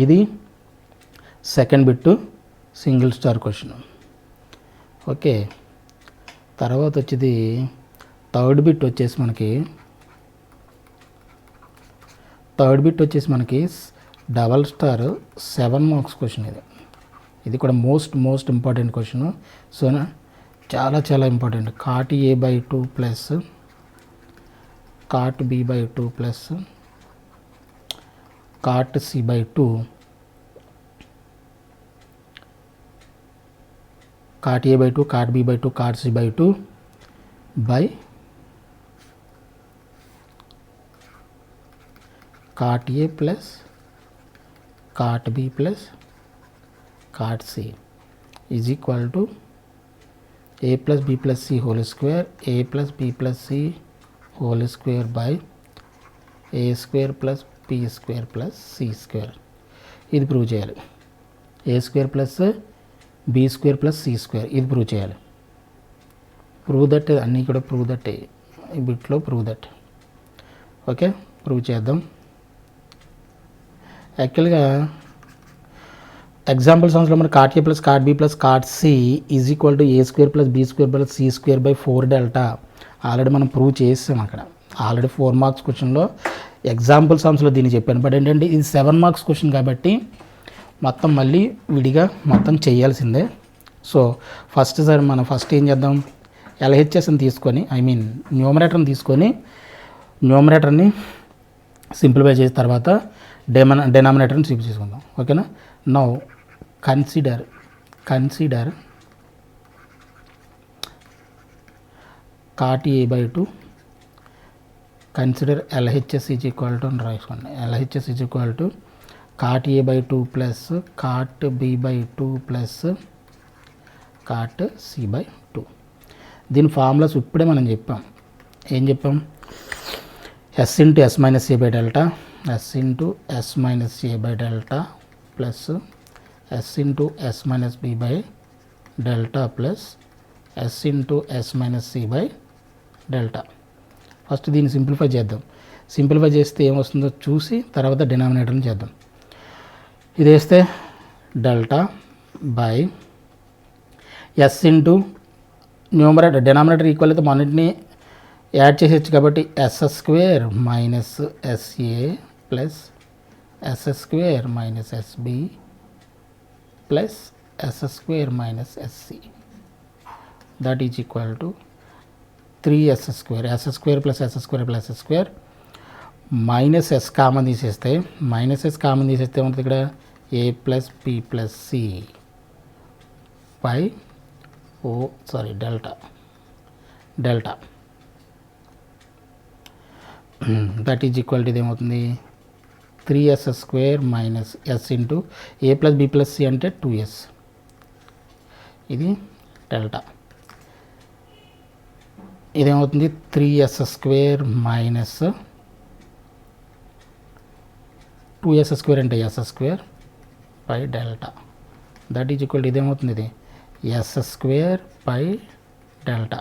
ఇది second bit single star question. Okay, తర్వాత వచ్చేది థర్డ్ బిట్ వచ్చేసి మనకి డబల్ స్టార్ 7 మార్క్స్ క్వశ్చన్. ఇది కూడా మోస్ట్ ఇంపార్టెంట్ క్వశ్చన్. సో చాలా important. Cot a/2 plus cot b/2 plus cot c/2 cot a/2 cot b/2 cot c/2 by cot a plus cot b plus cot c is equal to a plus b plus c whole square a plus b plus c whole square by a square plus b square plus c square. ఇది prove చేయాలి. a square plus b square plus c square ఇది prove చేయాలి. Prove that అన్నీ కూడా prove that ఈ బిట్లో prove that. Okay, prove చేద్దాం. యాక్చువల్గా ఎగ్జాంపుల్ సమ్స్లో మన cot A plus cot B plus cot C is equal to a square plus b square plus c square by 4 delta already మనం prove చేసాం. అక్కడ ఆల్రెడీ 4 మార్క్స్ క్వశ్చన్లో ఎగ్జాంపుల్ సమ్స్లో దీన్ని చెప్పాను. బట్ ఏంటంటే ఇది 7 మార్క్స్ క్వశ్చన్ కాబట్టి మొత్తం మళ్ళీ విడిగా మొత్తం చేయాల్సిందే. సో ఫస్ట్ ఏం చేద్దాం, LHSని తీసుకొని న్యూమరేటర్ని తీసుకొని న్యూమరేటర్ని సింప్లిఫై చేసిన తర్వాత డెనామినేటర్ని సింప్లిఫై చేసుకుందాం. ఓకేనా. Now consider cot a/2 consider LHS is equal to రాసుకోండి. LHS is equal to cot a/2 plus cot b/2 plus cot c/2. దీని ఫార్ములాస్ ఇప్పుడే మనం చెప్పాం. ఏం చెప్పాం? s into s minus a by delta, s into s minus a by delta plus s into s minus b by delta plus s into s minus c by delta. First దీన్ని simplify చేద్దాం. Simplify చేస్తే ఏమొస్తుందో చూసి తర్వాత డినామినేటర్ని చేద్దాం. ఇది వేస్తే delta by s into numerator denominator equal అయితే మొన్నిటిని యాడ్ చేసేచ్చు కాబట్టి s square minus sa plus s square minus sb plus s square minus sc that is equal to 3s square. s square plus s square plus s square minus s common తీసేస్తే ఏమవుతుంది ఇక్కడ a plus b plus c by delta that is equal to ఇదేమవుతుంది 3s square minus s into a plus b plus c అంటే 2s. ఇది delta. ఇదేమవుతుంది 3s square minus 2s square అంటే s square by delta that is equal to ఇదేమవుతుంది ఇది s square by delta.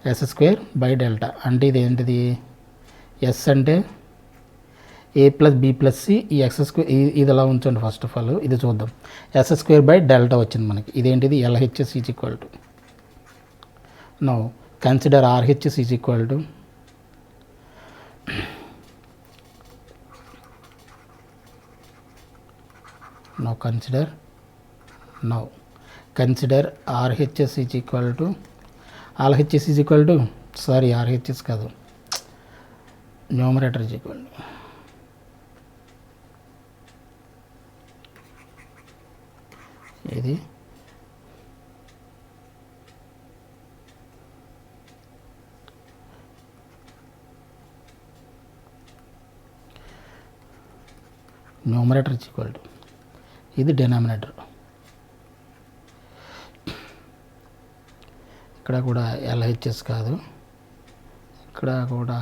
s square by delta అంటే ఇది ఏంటిది? s అంటే a plus b plus c, ఈ x స్క్వేర్ ఇది ఎలా ఉంచండి. ఫస్ట్ ఆఫ్ ఆల్ ఇది చూద్దాం. s స్క్వేర్ బై డెల్టా వచ్చింది మనకి. ఇదేంటిది? LHS is equal to now consider RHS is equal to consider RHS is equal to RHS కాదు, న్యూమరేటర్ is equal to ఇది న్యూమరేటర్ is equal to ఇది denominator. ఇక్కడ కూడా LHS కాదు, ఇక్కడ కూడా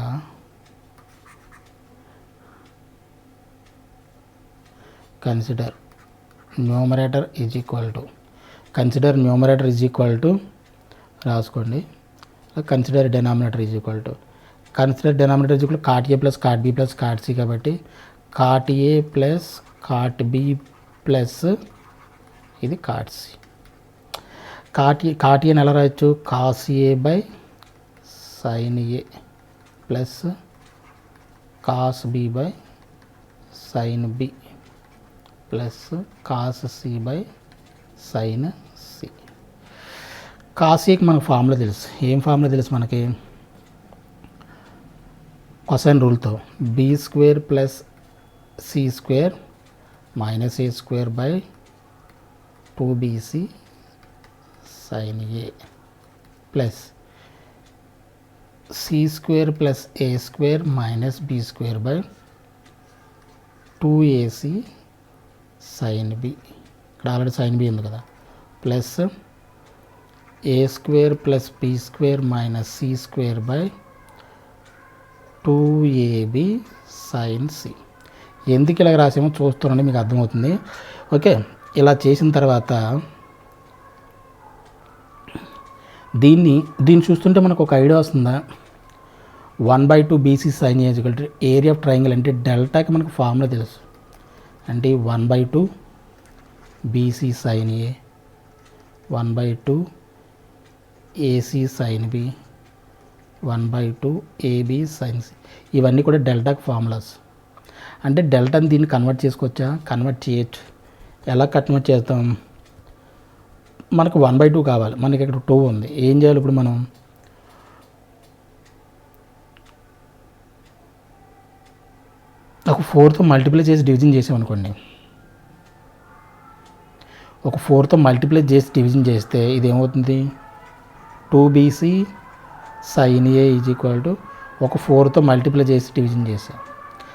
consider numerator is equal to రాసుకోండి. Consider denominator is equal to cot A plus cot B plus cot C కాబట్టి cot A plus cot B plus ఇది కాట్ సి. కాట్ ఏని ఎలా రాయొచ్చు, cos A by sine A plus cos B by sine B plus cos C by sine C. Cos ఏకి మనకు formula తెలుసు. ఏం formula తెలుసు మనకి, కొసైన్ రూల్తో B square plus C square minus A square by 2bc sin a plus C square plus A square minus B square by 2ac sin b. ఇక్కడ already sine B ఉంది కదా, plus A square plus B square minus C square by 2ab sin c. ఎందుకు ఇలా రాసామో చూస్తున్నాండి, మీకు అర్థమవుతుంది. Okay, ఇలా చేసిన తర్వాత దీన్ని చూస్తుంటే మనకు ఒక ఐడియా వస్తుందా, 1/2 BC sine A equal to area of triangle అంటే డెల్టాకి మనకు ఫార్ములా తెలుసు. అంటే 1/2 BC sine A 1/2 AC sine B 1/2 AB sine C. ఇవన్నీ కూడా డెల్టాకి ఫార్ములాస్. అంటే డెల్టాని దీన్ని కన్వర్ట్ చేసుకోవచ్చా, కన్వర్ట్ చేయొచ్చు. ఎలా కన్వర్ట్ చేస్తాం, మనకు 1/2 కావాలి, మనకి ఇక్కడ 2 ఉంది. ఏం చేయాలి ఇప్పుడు మనం, ఒక 4తో మల్టిప్లై చేసి డివిజన్ చేసామనుకోండి, ఒక 4తో మల్టిప్లై చేసి డివిజన్ చేస్తే ఇది ఏమవుతుంది, 2bc sin a is equal to ఒక 4తో మల్టిప్లై చేసి డివిజన్ చేసాం,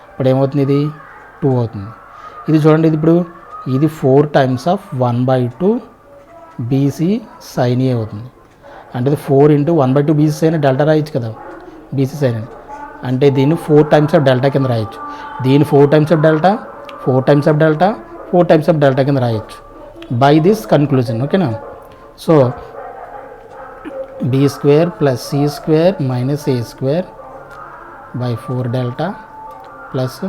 ఇప్పుడు ఏమవుతుంది, ఇది 2 అవుతుంది. ఇది చూడండి, ఇది ఇప్పుడు ఇది 4 టైమ్స్ ఆఫ్ 1/2 బీసీ సైన్ ఏ అవుతుంది. అంటే ఇది 4 ఇంటూ 1/2 బీసీ సైన్ డెల్టా రాయొచ్చు కదా, బీసీ సైన్ అంటే దీన్ని 4 టైమ్స్ ఆఫ్ డెల్టా కింద రాయొచ్చు. దీన్ని 4 times of delta 4 times of delta 4 times of delta కింద రాయొచ్చు బై దిస్ కన్క్లూజన్. ఓకేనా, so B square plus C square minus A square by 4 delta plus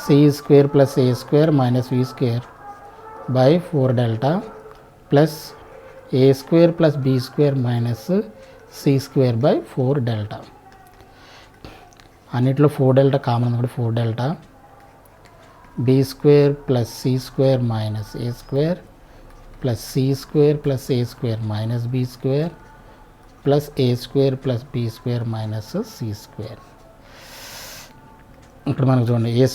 C square plus A square minus B square by 4 delta plus A square plus B square minus C square by 4 delta. అన్నిట్లో 4 delta common ఉంది, 4 delta B square plus C square minus A square plus C square plus A square minus B square plus A square plus B square minus C square. ఇక్కడ మనకు చూడండి, A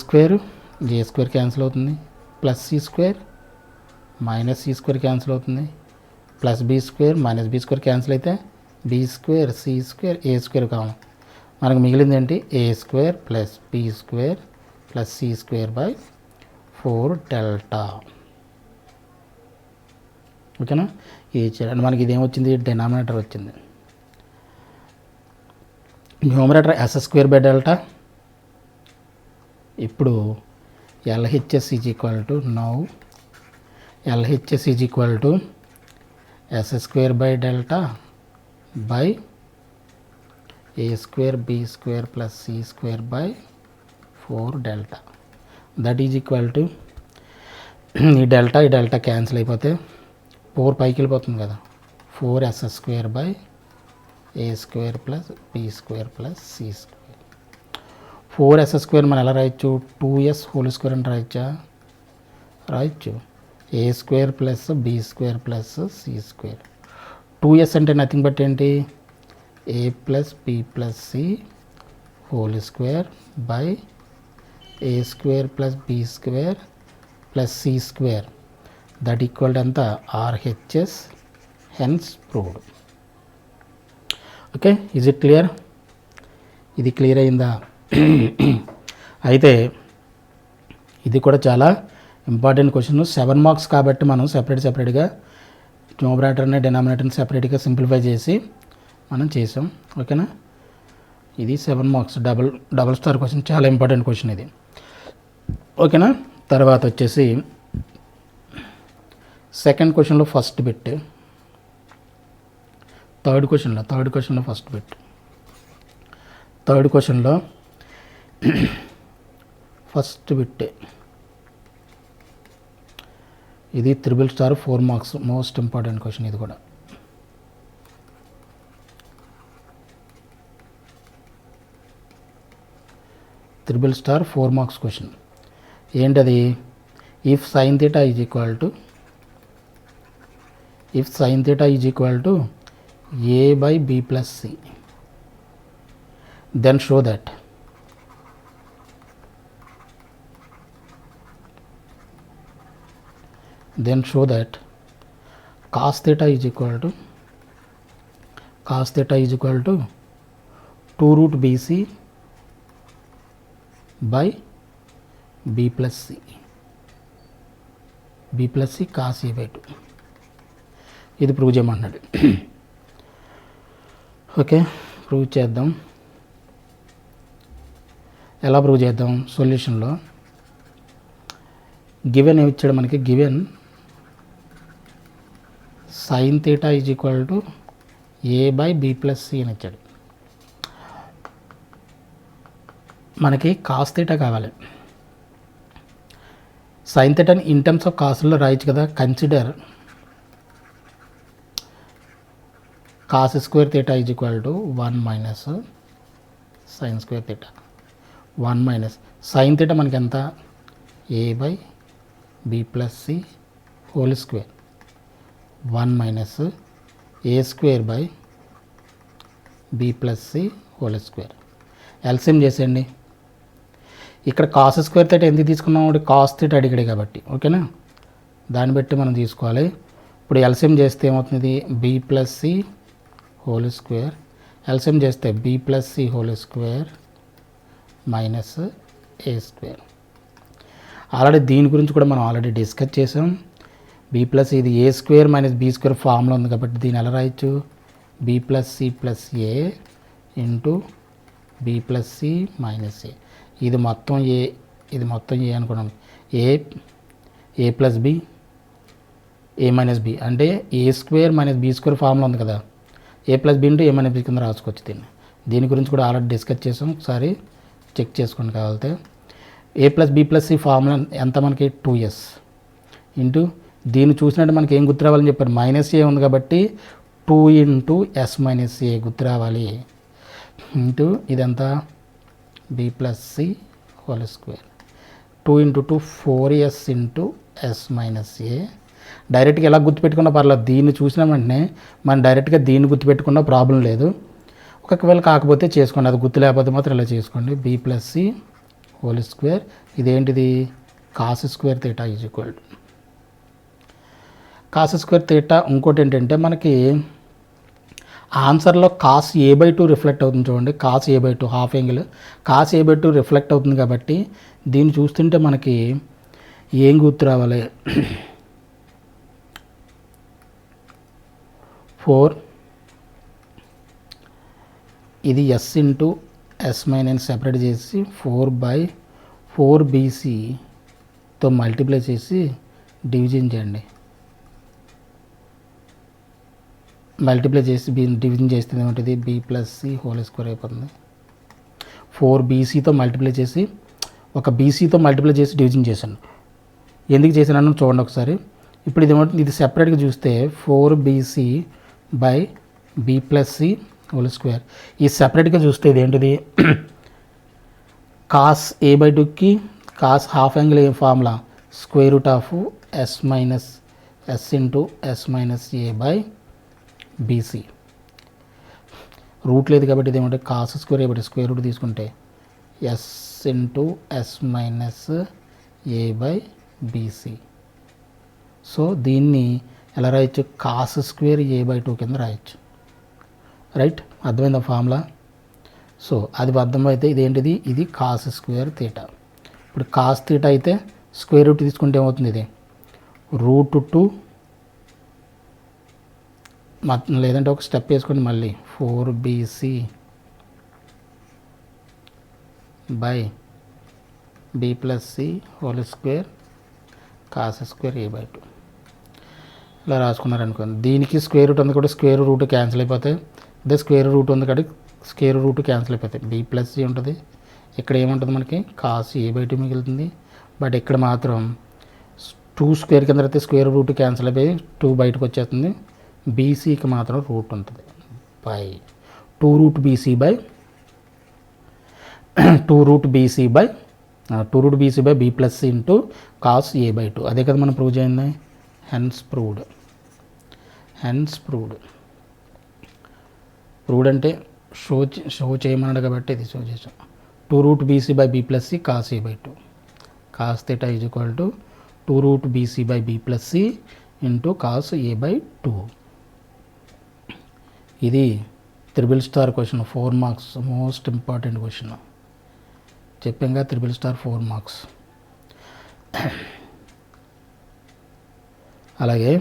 square cancel అవుతుంది, plus C square minus C square cancel అవుతుంది, plus B square minus B square cancel అయితే B square C square A square కావాలి. మనకు మిగిలింది ఏంటి, A square plus B square plus C square by 4 delta. ఓకేనా, ఇది చేయాలి. మనకి ఇదేమొచ్చింది, డినామినేటర్ వచ్చింది. Numerator S square by delta. ఇప్పుడు LHS is equal to now LHS is equal to S square by delta by A square B square plus C square by 4 delta. That is equal to ఈ delta cancel అయిపోతే 4 పైకి వెళ్ళిపోతుంది కదా, 4s square by A square plus B square plus C square. 4s square మనం ఎలా రాయొచ్చు, 2s whole square అని రాయొచ్చు. A square plus B square plus C square. 2s అంటే నథింగ్ బట్ ఏంటి, A plus B plus C whole square by A square plus B square plus C square. That equal to ఎంత, RHS, hence proved. Okay, is it clear? ఇది clear అయిందా? అయితే ఇది కూడా చాలా important question, 7 marks కాబట్టి మనం సెపరేట్గా న్యూమరేటర్ని డినామినేటర్ని సెపరేట్గా సింప్లిఫై చేసి మనం చేసాం. ఓకేనా, ఇది 7 మార్క్స్ డబల్ స్టార్ క్వశ్చన్, చాలా ఇంపార్టెంట్ క్వశ్చన్ ఇది. ఓకేనా, తర్వాత వచ్చేసి సెకండ్ క్వశ్చన్లో ఫస్ట్ బిట్, థర్డ్ క్వశ్చన్లో ఫస్ట్ బిట్ ఇది triple star 4 marks, most important question ఇది కూడా. త్రిబుల్ స్టార్ 4 మార్క్స్ క్వశ్చన్ ఏంటది? If sine theta is equal to a by b plus c, then show that cos theta is equal to 2 root bc by b plus c cos a by 2. ఇది prove చేయమన్నాడు. Okay, prove చేద్దాం. ఎలా prove చేద్దాం? సొల్యూషన్లో given ఏమి ఇచ్చాడు మనకి? Given sine theta is equal to a by b plus c అని ఇచ్చాడు. మనకి కాస్ థీటా కావాలి. సైన్ థీటాని ఇన్ టర్మ్స్ ఆఫ్ కాస్ట్లో రాయొచ్చు కదా. Consider cos square theta is equal to 1 minus sin square theta. 1 minus sin theta మనకి ఎంత? a by b plus c whole square. 1 minus a square by b plus c whole square. LCM చేసేయండి. ఇక్కడ cos square theta ఎందుకు తీసుకున్నాం? cos theta అడిగాడు కాబట్టి. ఓకేనా, దాన్ని బట్టి మనం తీసుకోవాలి. ఇప్పుడు ఎల్సిఎం చేస్తే ఏమవుతుంది? b plus c whole square. LCM చేస్తే b plus c whole square minus a square. Already దీని గురించి కూడా మనం ఆల్రెడీ డిస్కస్ చేసాం. b plus ఇది a square minus b square ఫామ్లో ఉంది కాబట్టి దీన్ని ఎలా రాయొచ్చు? b plus c plus a into b plus c minus a. ఇది మొత్తం a, ఇది మొత్తం a అనుకున్నాం. a plus b, a minus b అంటే a square minus b square ఫామ్లో ఉంది కదా. a plus b into a minus b కింద రాసుకోవచ్చు దీన్ని. దీని గురించి కూడా ఆల్రెడీ డిస్కస్ చేసాం, ఒకసారి చెక్ చేసుకోండి కావాలితే. a plus b plus c formula ఎంత మనకి? 2s ఇంటూ దీన్ని చూసినట్టు మనకి ఏం గుర్తు రావాలని చెప్పారు? మైనస్ ఏ ఉంది కాబట్టి 2 ఇంటూ s మైనస్ ఏ గుర్తు రావాలి. ఇంటూ ఇదంతా b plus c whole square. 2 into 2 4s into s minus A. డైరెక్ట్గా ఎలా గుర్తుపెట్టుకున్నా పర్లేదు. దీన్ని చూసిన వెంటనే మనం డైరెక్ట్గా దీన్ని గుర్తుపెట్టుకున్నా ప్రాబ్లం లేదు. ఒకవేళ కాకపోతే చేసుకోండి, అది గుర్తు లేకపోతే మాత్రం ఇలా చేసుకోండి. b plus c whole square. ఇదేంటిది? Cos square theta is equal to cos square theta. ఇంకోటి ఏంటంటే మనకి ఆన్సర్లో కాస్ a by 2 రిఫ్లెక్ట్ అవుతుంది చూడండి. Cos a by 2 half angle cos a by 2 reflect అవుతుంది కాబట్టి దీన్ని చూస్తుంటే మనకి ఏం గుర్తు రావాలి? 4 ఇది s into s minus separate చేసి 4/4bcతో మల్టిప్లై చేసి డివిజన్ చేయండి. మల్టిప్లై చేసి డివిజన్ చేస్తే ఏమంటుంది? b plus c whole square అయిపోతుంది. 4bcతో మల్టిప్లై చేసి ఒక bcతో మల్టిప్లై చేసి డివిజన్ చేశాను. ఎందుకు చేశాను చూడండి ఒకసారి. ఇప్పుడు ఇది ఏమంటుంది? ఇది సెపరేట్గా చూస్తే 4bc by b plus c whole square. ఈ సెపరేట్గా చూస్తే ఇదేంటిది? కాస్ a by 2కి cos half angle A formula? Square root of s minus s into s minus A by BC. Root లేదు కాబట్టి ఇదేమంటే కాస్ స్క్వేర్ కాబట్టి స్క్వేర్ రూట్ తీసుకుంటే s into s minus A by BC. So దీన్ని ఎలా రాయొచ్చు? Cos square a by 2 కింద రాయొచ్చు. రైట్, అర్థమైందా ఫార్ములా? సో అది అర్థమైతే ఇదేంటిది? ఇది కాస్ స్క్వేర్ థీటా. ఇప్పుడు కాస్ థీటా అయితే స్క్వేర్ రూట్ తీసుకుంటే ఏమవుతుంది? ఇది √2 లేదంటే ఒక స్టెప్ వేసుకోండి మళ్ళీ 4bc by b plus c whole square cos square a by 2 ఇలా రాసుకున్నారనుకోండి. దీనికి స్క్వేర్ రూట్ ఉంది కూడా స్క్వేర్ రూట్ క్యాన్సిల్ అయిపోతాయి. అదే స్క్వేర్ రూట్ ఉంది కాబట్టి స్క్వేర్ రూట్ క్యాన్సిల్ అయిపోతాయి. b plus c ఉంటుంది, ఇక్కడ ఏముంటుంది మనకి కాస్ ఏ బై 2 మిగులుతుంది. బట్ ఇక్కడ మాత్రం 2 స్క్వేర్ కింద అయితే స్క్వేర్ రూట్ క్యాన్సిల్ అయిపోయి 2 బయటకు వచ్చేస్తుంది. బీసీకి మాత్రం రూట్ ఉంటుంది by 2 root BC by 2 root BC by B plus into cos A by 2. అదే కదా మనం ప్రూవ్ చేయండి. హెన్స్ ప్రూవ్డ్ అంటే షో చేయమన్నాడు కాబట్టి ఇది షో చేసాం. 2 root BC by B plus C cos A by 2. Cos theta is equal to 2 root BC by B plus C into cos A by 2. ఇది triple star question, 4 marks, most important question. చెప్పాక triple star 4 marks. అలాగే